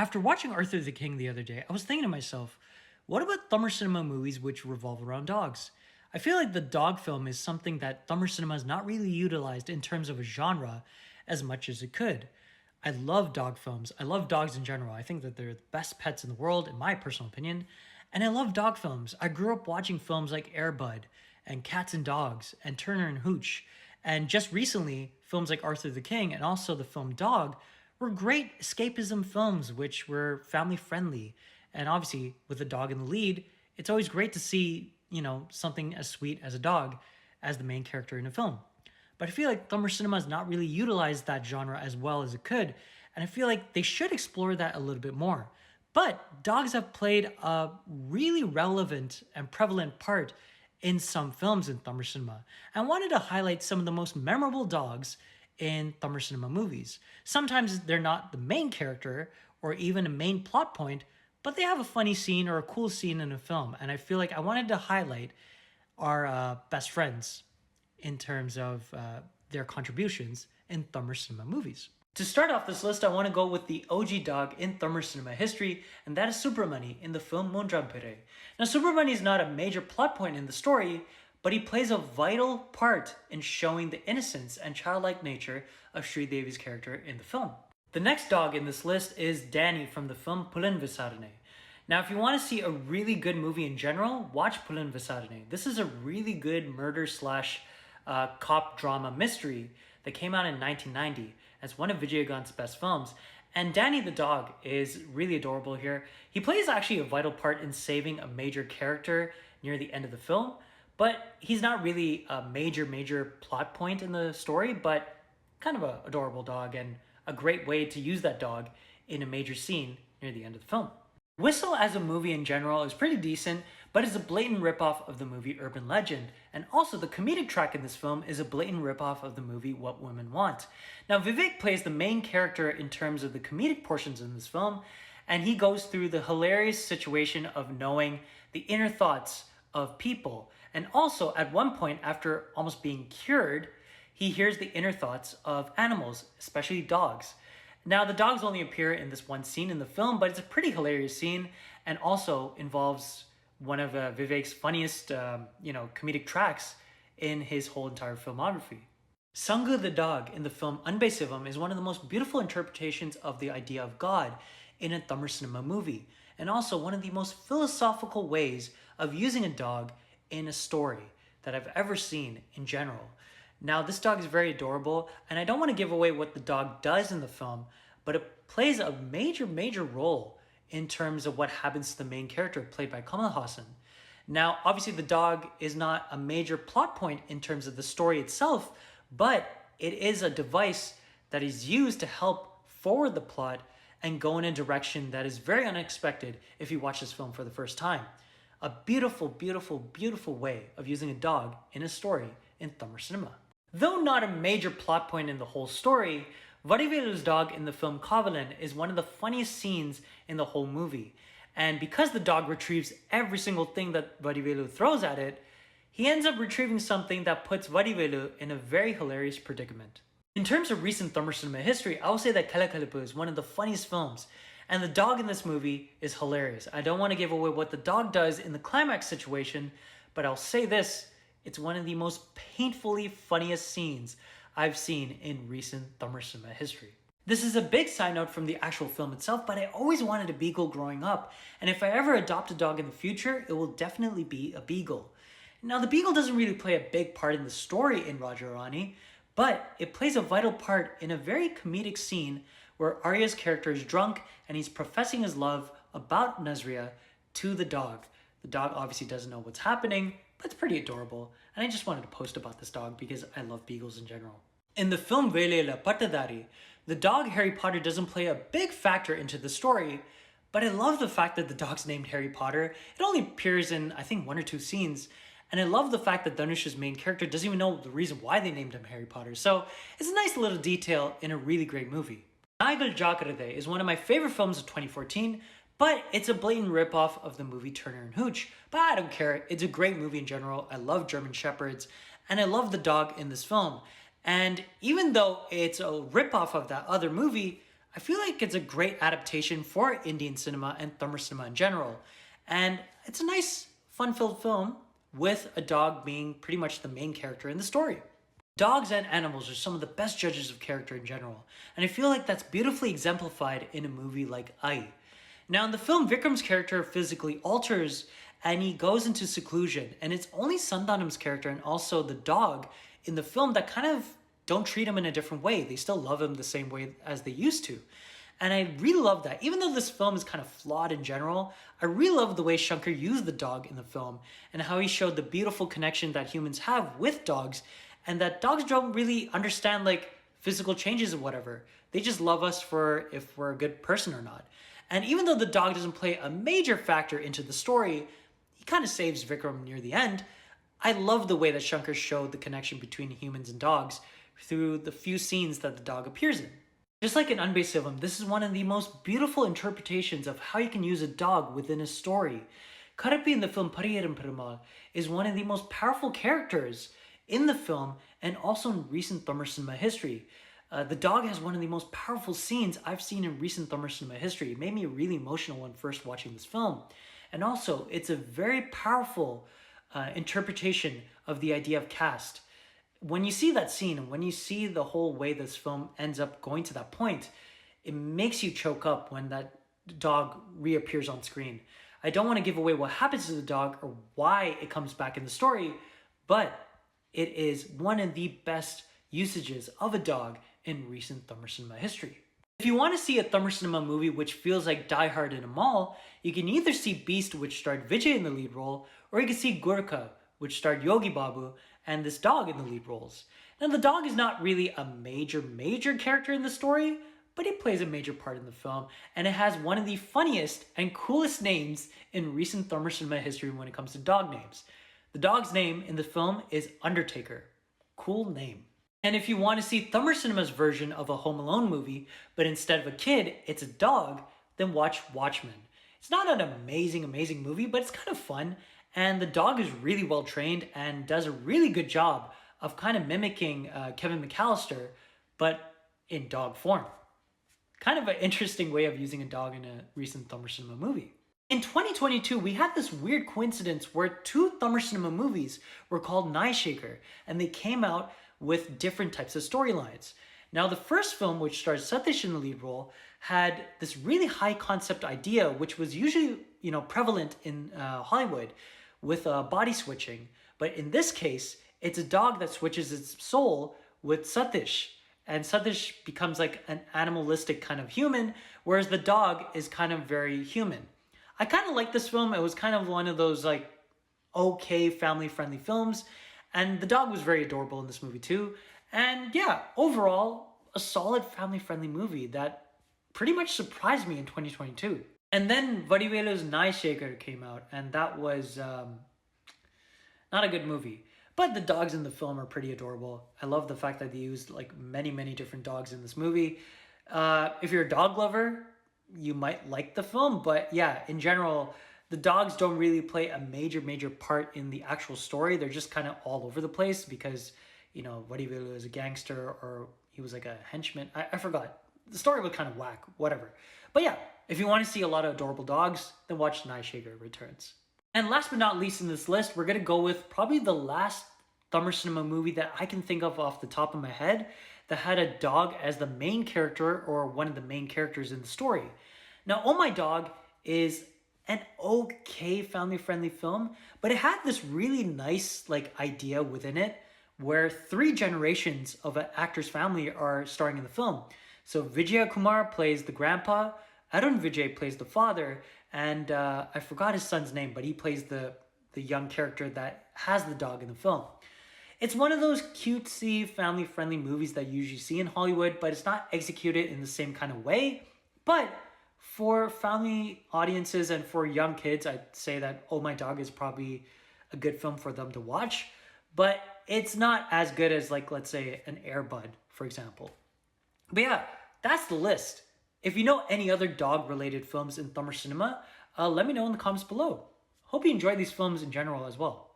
After watching Arthur the King the other day, I was thinking to myself, what about Thumber Cinema movies which revolve around dogs? I feel like the dog film is something that Thumber Cinema has not really utilized in terms of a genre as much as it could. I love dog films. I love dogs in general. I think that they're the best pets in the world, in my personal opinion. And I love dog films. I grew up watching films like Air Bud and Cats and Dogs and Turner and Hooch. And just recently, films like Arthur the King and also the film Dog were great escapism films which were family friendly. And obviously, with a dog in the lead, it's always great to see, something as sweet as a dog as the main character in a film. But I feel like Thumber Cinema has not really utilized that genre as well as it could, and I feel like they should explore that a little bit more. But dogs have played a really relevant and prevalent part in some films in Thumber Cinema. I wanted to highlight some of the most memorable dogs in Thumber Cinema movies. Sometimes they're not the main character or even a main plot point, but they have a funny scene or a cool scene in a film. And I feel like I wanted to highlight our best friends in terms of their contributions in Thumber Cinema movies. To start off this list, I want to go with the OG dog in Thumber Cinema history, and that is Subramani in the film Munjampere. Now, Subramani is not a major plot point in the story, but he plays a vital part in showing the innocence and childlike nature of Sri Devi's character in the film. The next dog in this list is Danny from the film Pulin Visarane. Now, if you want to see a really good movie in general, watch Pulin Visarane. This is a really good murder slash cop drama mystery that came out in 1990 as one of Vijayagant's best films. And Danny the dog is really adorable here. He plays actually a vital part in saving a major character near the end of the film, but he's not really a major plot point in the story, but kind of an adorable dog and a great way to use that dog in a major scene near the end of the film. Whistle as a movie in general is pretty decent, but is a blatant ripoff of the movie Urban Legend, and also the comedic track in this film is a blatant ripoff of the movie What Women Want. Now, Vivek plays the main character in terms of the comedic portions in this film, and he goes through the hilarious situation of knowing the inner thoughts of people. And also, at one point, after almost being cured, he hears the inner thoughts of animals, especially dogs. Now, the dogs only appear in this one scene in the film, but it's a pretty hilarious scene and also involves one of Vivek's funniest, comedic tracks in his whole entire filmography. Sangu the dog in the film Anbe Sivam is one of the most beautiful interpretations of the idea of God in a Tamil cinema movie, and also one of the most philosophical ways of using a dog in a story that I've ever seen in general. Now, this dog is very adorable, and I don't want to give away what the dog does in the film, but it plays a major role in terms of what happens to the main character, played by Kamal Hassan. Now, obviously, the dog is not a major plot point in terms of the story itself, but it is a device that is used to help forward the plot and go in a direction that is very unexpected if you watch this film for the first time. A beautiful way of using a dog in a story in Tamil cinema. Though not a major plot point in the whole story, Vadivelu's dog in the film Kavalan is one of the funniest scenes in the whole movie. And because the dog retrieves every single thing that Vadivelu throws at it, he ends up retrieving something that puts Vadivelu in a very hilarious predicament. In terms of recent Tamil cinema history, I will say that Kalakalapu is one of the funniest films, and the dog in this movie is hilarious. I don't want to give away what the dog does in the climax situation, but I'll say this. It's one of the most painfully funniest scenes I've seen in recent Tamil cinema history. This is a big side note from the actual film itself, but I always wanted a beagle growing up, and if I ever adopt a dog in the future, it will definitely be a beagle. Now, the beagle doesn't really play a big part in the story in Raja Rani, but it plays a vital part in a very comedic scene where Arya's character is drunk and he's professing his love about Nazria to the dog. The dog obviously doesn't know what's happening, but it's pretty adorable, and I just wanted to post about this dog because I love beagles in general. In the film Velela Pattadari, the dog Harry Potter doesn't play a big factor into the story, but I love the fact that the dog's named Harry Potter. It only appears in, I think, 1 or 2 scenes, and I love the fact that Dhanush's main character doesn't even know the reason why they named him Harry Potter, so it's a nice little detail in a really great movie. Naigal Jakarade is one of my favorite films of 2014, but it's a blatant ripoff of the movie Turner and Hooch. But I don't care. It's a great movie in general. I love German Shepherds, and I love the dog in this film. And even though it's a ripoff of that other movie, I feel like it's a great adaptation for Indian cinema and Tamil cinema in general. And it's a nice, fun-filled film with a dog being pretty much the main character in the story. Dogs and animals are some of the best judges of character in general, and I feel like that's beautifully exemplified in a movie like Ai. Now, in the film, Vikram's character physically alters and he goes into seclusion, and it's only Sandanam's character and also the dog in the film that kind of don't treat him in a different way. They still love him the same way as they used to. And I really love that. Even though this film is kind of flawed in general, I really love the way Shankar used the dog in the film and how he showed the beautiful connection that humans have with dogs, and that dogs don't really understand like physical changes or whatever. They just love us for if we're a good person or not. And even though the dog doesn't play a major factor into the story, he kind of saves Vikram near the end. I love the way that Shankar showed the connection between humans and dogs through the few scenes that the dog appears in. Just like in Anbe Sivam, this is one of the most beautiful interpretations of how you can use a dog within a story. Karappi in the film Pariyerum Perumal is one of the most powerful characters in the film and also in recent Tamil cinema history. The dog has one of the most powerful scenes I've seen in recent Tamil cinema history. It made me really emotional when first watching this film. And also, it's a very powerful interpretation of the idea of caste. When you see that scene and when you see the whole way this film ends up going to that point, it makes you choke up when that dog reappears on screen. I don't want to give away what happens to the dog or why it comes back in the story, but it is one of the best usages of a dog in recent Tamil cinema history. If you want to see a Tamil cinema movie which feels like Die Hard in a mall, you can either see Beast, which starred Vijay in the lead role, or you can see Gurkha, which starred Yogi Babu and this dog in the lead roles. Now, the dog is not really a major character in the story, but it plays a major part in the film, and it has one of the funniest and coolest names in recent Tamil cinema history when it comes to dog names. The dog's name in the film is Undertaker. Cool name. And if you want to see Tamil cinema's version of a Home Alone movie, but instead of a kid, it's a dog, then watch Watchmen. It's not an amazing movie, but it's kind of fun. And the dog is really well trained and does a really good job of kind of mimicking Kevin McAllister, but in dog form. Kind of an interesting way of using a dog in a recent Tamil cinema movie. In 2022, we had this weird coincidence where two Tamil cinema movies were called Nai Shaker, and they came out with different types of storylines. Now, the first film, which stars Satish in the lead role, had this really high concept idea, which was usually, prevalent in Hollywood with body switching. But in this case, it's a dog that switches its soul with Satish. And Satish becomes like an animalistic kind of human, whereas the dog is kind of very human. I kind of like this film. It was kind of one of those like okay family-friendly films. And the dog was very adorable in this movie too. And yeah, overall, a solid family-friendly movie that pretty much surprised me in 2022. And then Vadivelu's Nai Shaker came out, and that was not a good movie. But the dogs in the film are pretty adorable. I love the fact that they used like many different dogs in this movie. If you're a dog lover, you might like the film, but yeah, in general, the dogs don't really play a major part in the actual story. They're just kind of all over the place because, Vadivelu is a gangster or he was like a henchman. I forgot. The story was kind of whack, whatever. But yeah, if you want to see a lot of adorable dogs, then watch Nai Shaker Returns. And last but not least in this list, we're going to go with probably the last Tamil cinema movie that I can think of off the top of my head that had a dog as the main character or one of the main characters in the story. Now, Oh My Dog is an okay family-friendly film, but it had this really nice idea within it where 3 generations of an actor's family are starring in the film. So Vijay Kumar plays the grandpa, Arun Vijay plays the father, and I forgot his son's name, but he plays the young character that has the dog in the film. It's one of those cutesy, family-friendly movies that you usually see in Hollywood, but it's not executed in the same kind of way. But for family audiences and for young kids, I'd say that Oh My Dog is probably a good film for them to watch. But it's not as good as, let's say, an Air Bud, for example. But yeah, that's the list. If you know any other dog-related films in Tamil cinema, let me know in the comments below. Hope you enjoy these films in general as well.